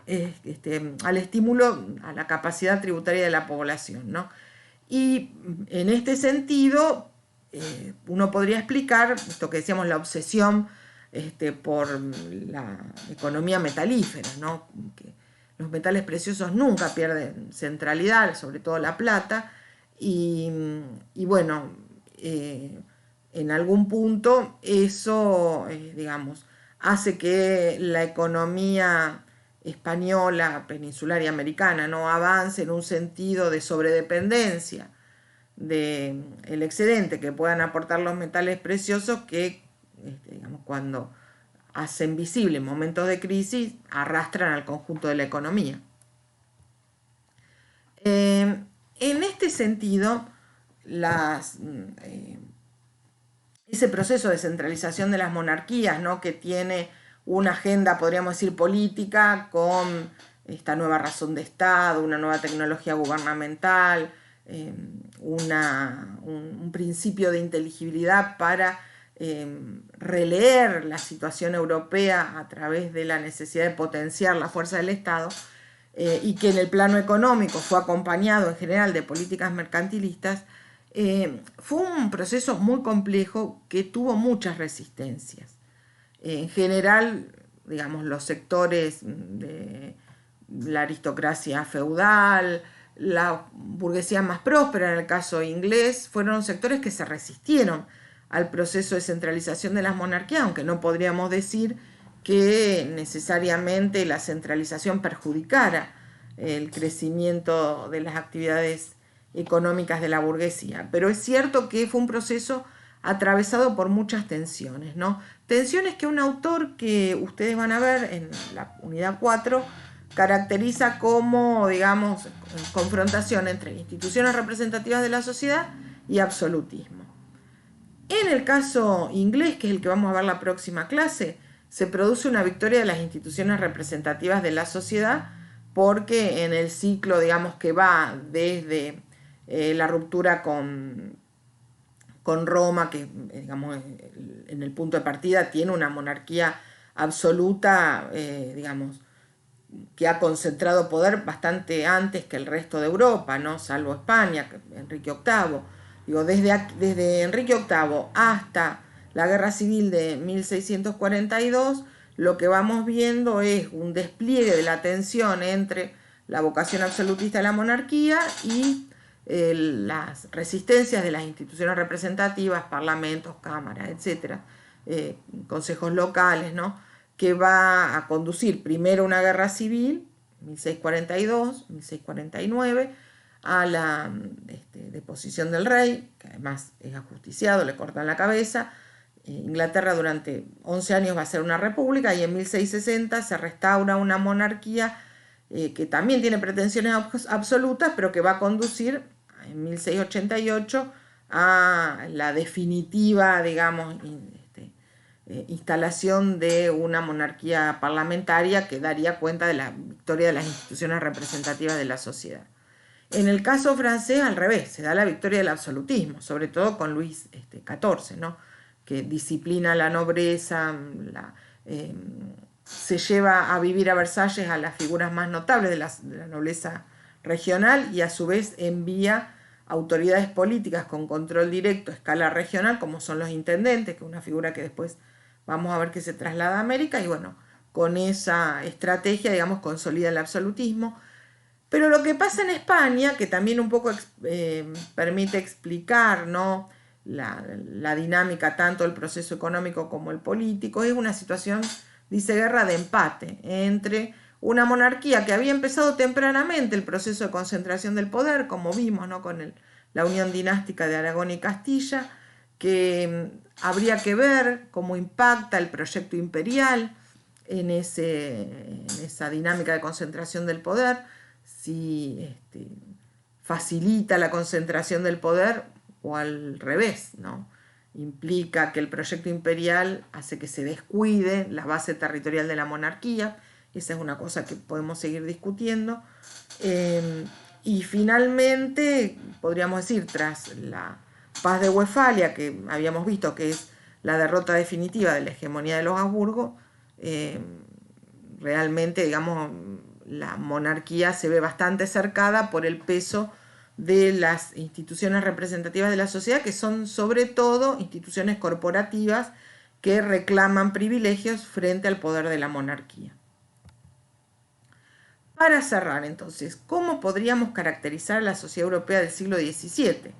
estímulo a la capacidad tributaria de la población, ¿no? Y en este sentido, uno podría explicar esto que decíamos, la obsesión por la economía metalífera, ¿no? Que los metales preciosos nunca pierden centralidad, sobre todo la plata, y bueno, en algún punto eso, digamos, hace que la economía española, peninsular y americana no avance en un sentido de sobredependencia del excedente que puedan aportar los metales preciosos que, digamos, cuando hacen visible momentos de crisis, arrastran al conjunto de la economía. En este sentido, ese proceso de centralización de las monarquías, ¿no? Que tiene una agenda, podríamos decir, política, con esta nueva razón de Estado, una nueva tecnología gubernamental, un principio de inteligibilidad para releer la situación europea a través de la necesidad de potenciar la fuerza del Estado, y que en el plano económico fue acompañado en general de políticas mercantilistas, fue un proceso muy complejo que tuvo muchas resistencias. En general, digamos, los sectores de la aristocracia feudal, la burguesía más próspera, en el caso inglés, fueron sectores que se resistieron al proceso de centralización de las monarquías, aunque no podríamos decir que necesariamente la centralización perjudicara el crecimiento de las actividades económicas de la burguesía. Pero es cierto que fue un proceso atravesado por muchas tensiones, ¿no? Tensiones que un autor que ustedes van a ver en la unidad 4 caracteriza como, digamos, confrontación entre instituciones representativas de la sociedad y absolutismo. En el caso inglés, que es el que vamos a ver la próxima clase, se produce una victoria de las instituciones representativas de la sociedad, porque en el ciclo, digamos, que va desde la ruptura con Roma, que, digamos, en el punto de partida tiene una monarquía absoluta, digamos, que ha concentrado poder bastante antes que el resto de Europa, ¿no? Salvo España, Enrique VIII. Digo, desde Enrique VIII hasta la Guerra Civil de 1642, lo que vamos viendo es un despliegue de la tensión entre la vocación absolutista de la monarquía y las resistencias de las instituciones representativas, parlamentos, cámaras, etcétera, consejos locales, ¿no? Que va a conducir primero una guerra civil, 1642, 1649, a la deposición del rey, que además es ajusticiado, le cortan la cabeza. Inglaterra durante 11 años va a ser una república, y en 1660 se restaura una monarquía que también tiene pretensiones absolutas, pero que va a conducir en 1688 a la definitiva, digamos, instalación de una monarquía parlamentaria que daría cuenta de la victoria de las instituciones representativas de la sociedad. En el caso francés, al revés, se da la victoria del absolutismo, sobre todo con Luis XIV, ¿no? Que disciplina la nobleza, se lleva a vivir a Versalles a las figuras más notables de la nobleza regional y a su vez envía autoridades políticas con control directo a escala regional, como son los intendentes, que es una figura que después vamos a ver que se traslada a América, y bueno, con esa estrategia, digamos, consolida el absolutismo. Pero lo que pasa en España, que también un poco permite explicar, ¿no?, la dinámica tanto del proceso económico como el político, es una situación, dice Guerra, de empate entre una monarquía que había empezado tempranamente el proceso de concentración del poder, como vimos, ¿no?, con la unión dinástica de Aragón y Castilla, que habría que ver cómo impacta el proyecto imperial en esa dinámica de concentración del poder, si facilita la concentración del poder o al revés, ¿no? Implica que el proyecto imperial hace que se descuide la base territorial de la monarquía. Esa es una cosa que podemos seguir discutiendo. Y finalmente, podríamos decir, tras la paz de Westfalia, que habíamos visto que es la derrota definitiva de la hegemonía de los Habsburgo, realmente, digamos, la monarquía se ve bastante cercada por el peso de las instituciones representativas de la sociedad, que son sobre todo instituciones corporativas que reclaman privilegios frente al poder de la monarquía. Para cerrar, entonces, ¿cómo podríamos caracterizar la sociedad europea del siglo XVII?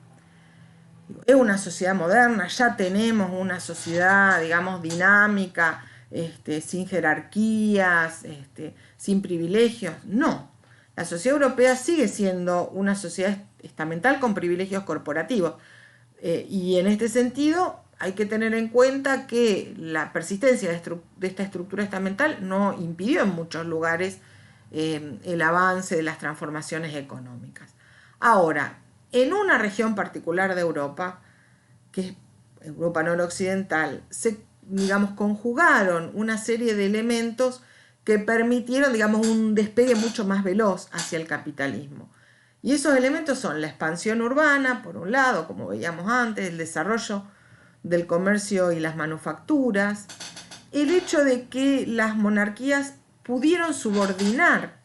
Es una sociedad moderna, ya tenemos una sociedad, digamos, dinámica, sin jerarquías, sin privilegios. No, la sociedad europea sigue siendo una sociedad estamental con privilegios corporativos. Y en este sentido hay que tener en cuenta que la persistencia de esta estructura estamental no impidió en muchos lugares el avance de las transformaciones económicas. Ahora, en una región particular de Europa, que es Europa noroccidental, se, digamos, conjugaron una serie de elementos que permitieron, digamos, un despegue mucho más veloz hacia el capitalismo. Y esos elementos son la expansión urbana, por un lado, como veíamos antes, el desarrollo del comercio y las manufacturas, el hecho de que las monarquías pudieron subordinar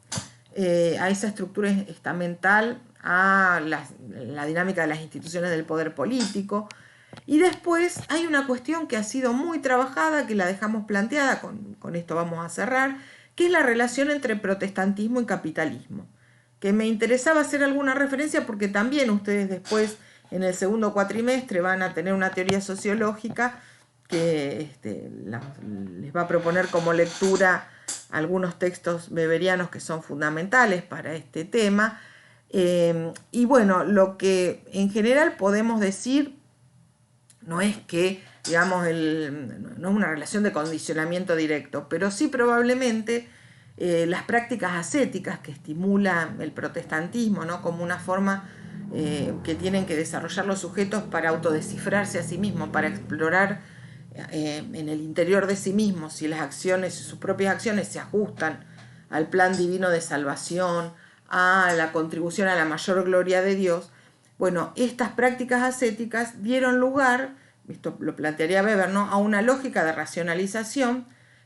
a esa estructura estamental a la dinámica de las instituciones del poder político. Y después hay una cuestión que ha sido muy trabajada, que la dejamos planteada, con esto vamos a cerrar, que es la relación entre protestantismo y capitalismo, que me interesaba hacer alguna referencia porque también ustedes después en el segundo cuatrimestre van a tener una teoría sociológica que les va a proponer como lectura algunos textos weberianos que son fundamentales para este tema. Y bueno, lo que en general podemos decir no es que, digamos, no es una relación de condicionamiento directo, pero sí probablemente las prácticas ascéticas que estimulan el protestantismo, ¿no?, como una forma que tienen que desarrollar los sujetos para autodescifrarse a sí mismos, para explorar en el interior de sí mismos si las acciones, sus propias acciones se ajustan al plan divino de salvación, a la contribución a la mayor gloria de Dios. Bueno, estas prácticas ascéticas dieron lugar, esto lo plantearía Weber, ¿no?, a una lógica de racionalización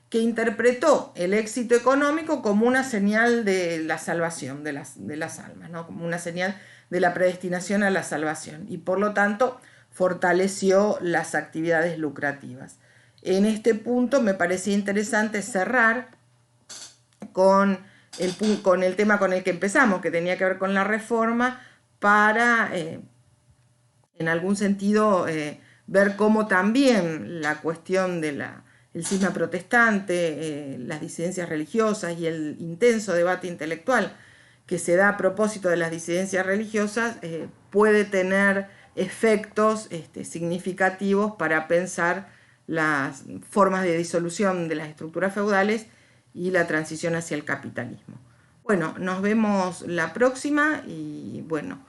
que interpretó el éxito económico como una señal de la salvación de las almas, ¿no?, como una señal de la predestinación a la salvación, y por lo tanto fortaleció las actividades lucrativas. En este punto me parecía interesante cerrar con el tema con el que empezamos, que tenía que ver con la reforma, para en algún sentido ver cómo también la cuestión del cisma protestante, las disidencias religiosas y el intenso debate intelectual que se da a propósito de las disidencias religiosas puede tener efectos significativos para pensar las formas de disolución de las estructuras feudales y la transición hacia el capitalismo. Bueno, nos vemos la próxima y bueno,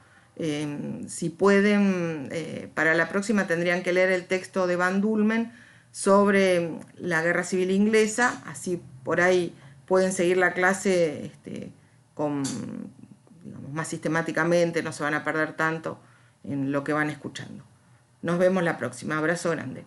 si pueden, para la próxima tendrían que leer el texto de Van Dulmen sobre la Guerra Civil Inglesa, así por ahí pueden seguir la clase con digamos, más sistemáticamente, no se van a perder tanto en lo que van escuchando. Nos vemos la próxima. Abrazo grande.